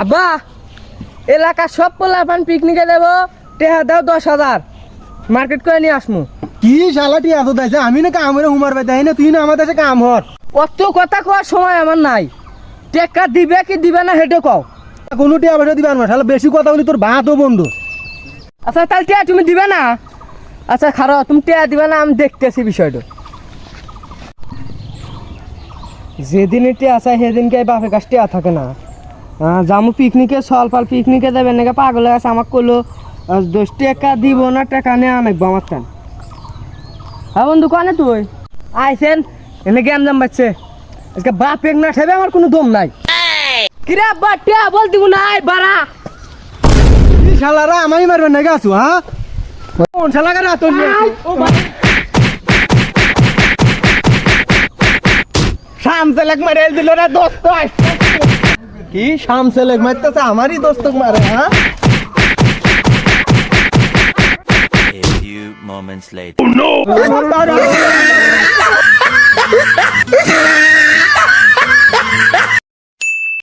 আব্বা এলাকা সব পোলাপান পিকনিকে দেবো টেহা দাও 10,000 মার্কেট করে নিয়ে আসমু। কি শালাটি এত দাইছে আমি না কামরে হুমার পাই তাই না তুই না আমার কাছে কাম হর অত কথা কোয়ার সময় আমার নাই। টেকা দিবে কি দিবে না হেঁটে কও। কোনো টিয়া পয়সা দিবার না শালা বেশি কথা বলি তোর ভাতও বন্ধু। আচ্ছা তাহলে টিয়া তুমি দিবে না? আচ্ছা খারো তুমি টিয়া দিবে না আমি দেখতেছি বিষয়টা। যেদিন টিয়া আছে সেদিনকে বাপের কাছ টিয়া থাকে না। জামু পিকনিকে সলপাল পিকনিকে দেবে নাকি পাগল আছে আমাকে করলো 10 টাকা দিব না টাকা নিয়ে আনবো আমার টান। হ্যাঁ বন্ধু কানে তুই আইসেন এনে গেম জাম বাচ্চে আজকে বাপেক না ঠেবে আমার কোনো দম নাই। কিরে আব্বা টিয়া বল দিব না আয় বাড়া। কি শালারা আমাই মারবেন নাকি আসু হ্যাঁ কোন শালাকে রাত শামসেলেক মারে দিল রে দোস্ত। কি শামসে লেগ মারতেছে আমারই দোস্তক মারে হ্যাঁ। A few moments later.